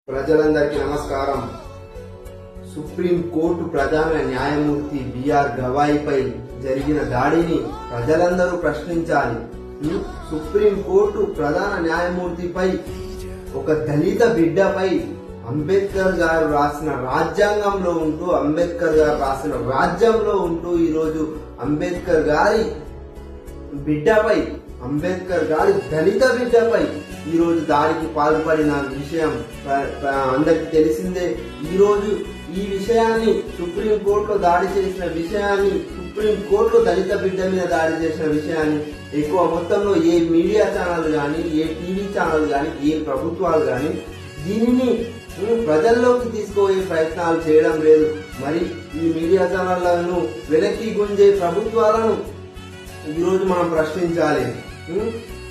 ప్రజలందరికీ నమస్కారం. Supreme court ప్రధాన న్యాయమూర్తి బిఆర్ గవాయిపై జరిగిన దాడిని ప్రజలందరూ ప్రశ్నించాలి. సుప్రీం కోర్టు ప్రధాన న్యాయమూర్తిపై ఒక దళిత బిడ్డపై అంబేద్కర్ గారు రాసిన రాజ్యాంగంలో ఉంటూ ఈరోజు అంబేద్కర్ గారి దళిత బిడ్డపై ఈరోజు దాడికి పాల్పడిన విషయం అందరికి తెలిసిందే. ఈరోజు ఈ విషయాన్ని సుప్రీంకోర్టులో దాడి చేసిన విషయాన్ని, సుప్రీంకోర్టులో దళిత బిడ్డ మీద దాడి చేసిన విషయాన్ని ఎక్కువ మొత్తంలో ఏ మీడియా ఛానల్ కానీ, ఏ టీవీ ఛానల్ కానీ, ఏ ప్రభుత్వాలు కానీ దీనిని ప్రజల్లోకి తీసుకుపోయే ప్రయత్నాలు చేయడం లేదు. మరి ఈ మీడియా ఛానళ్లను వెనక్కి గుంజే ప్రభుత్వాలను ఈరోజు మనం ప్రశ్నించాలి.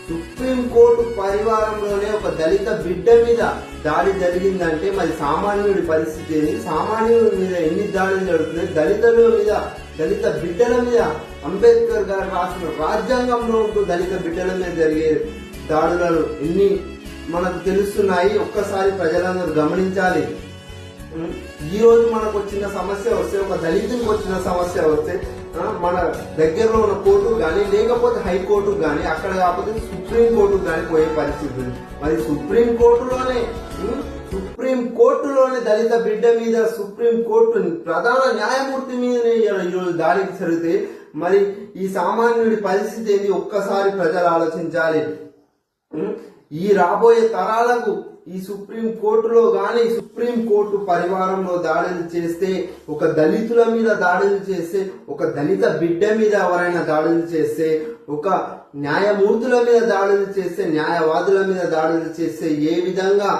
సుప్రీంకోర్టు పరివారంలోనే ఒక దళిత బిడ్డ మీద దాడి జరిగిందంటే మరి సామాన్యుడి పరిస్థితి ఏంటి? సామాన్యుడి మీద ఎన్ని దాడులు జరుగుతున్నాయి? దళిత బిడ్డల మీద అంబేద్కర్ గారు రాసిన రాజ్యాంగంలో ఉంటూ దళిత బిడ్డల మీద జరిగే దాడులను ఎన్ని మనకు తెలుస్తున్నాయి. ఒక్కసారి ప్రజలందరూ గమనించాలి. ఈ రోజు మనకు వచ్చిన సమస్య వస్తే, ఒక దళితునికి వచ్చిన సమస్య వస్తే మన దగ్గరలో ఉన్న కోర్టుకు కానీ, లేకపోతే హైకోర్టుకు కానీ, అక్కడ కాకపోతే సుప్రీం కోర్టుకు కానీ పోయే పరిస్థితి ఉంది. మరి సుప్రీం కోర్టులోనే దళిత బిడ్డ మీద సుప్రీం కోర్టు ప్రధాన న్యాయమూర్తి మీదనే ఈరోజు దాడికి జరిగితే మరి ఈ సామాన్యుడి పరిస్థితి ఏంది? ఒక్కసారి ప్రజలు ఆలోచించాలి. ఈ రాబోయే తరాలకు ఈ సుప్రీం కోర్టులో గాని, సుప్రీం కోర్టు పరివారంలో దాడులు చేస్తే, ఒక దళితుల మీద దాడులు చేస్తే, ఒక దళిత బిడ్డ మీద ఎవరైనా దాడులు చేస్తే, ఒక న్యాయమూర్తుల మీద దాడులు చేస్తే, న్యాయవాదుల మీద దాడులు చేస్తే ఏ విధంగా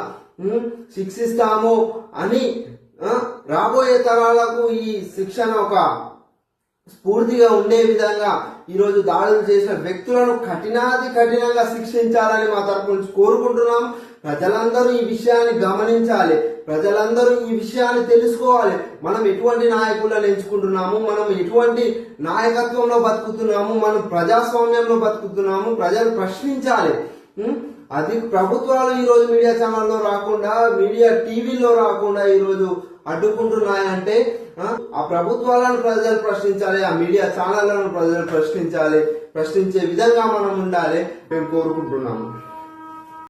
శిక్షిస్తామో అని రాబోయే తరాలకు ఈ శిక్షణ ఒక స్ఫూర్తిగా ఉండే విధంగా ఈరోజు దాడులు చేసిన వ్యక్తులను కఠినంగా శిక్షించాలని మా తరపు నుంచి కోరుకుంటున్నాం. ప్రజలందరూ ఈ విషయాన్ని గమనించాలి. ప్రజలందరూ ఈ విషయాన్ని తెలుసుకోవాలి. మనం ఎటువంటి నాయకులను ఎంచుకుంటున్నాము, మనం ఎటువంటి నాయకత్వంలో బతుకుతున్నాము, మనం ప్రజాస్వామ్యంలో బతుకుతున్నాము. ప్రజలు ప్రశ్నించాలి. అది ప్రభుత్వాలు ఈరోజు మీడియా ఛానల్లో రాకుండా, మీడియా టీవీలో రాకుండా ఈరోజు అడ్డుకుంటున్నాయంటే ఆ ప్రభుత్వాలను ప్రజలు ప్రశ్నించాలి, ఆ మీడియా ఛానళ్లను ప్రజలు ప్రశ్నించాలి. ప్రశ్నించే విధంగా మనం ఉండాలి మేము కోరుకుంటున్నాము.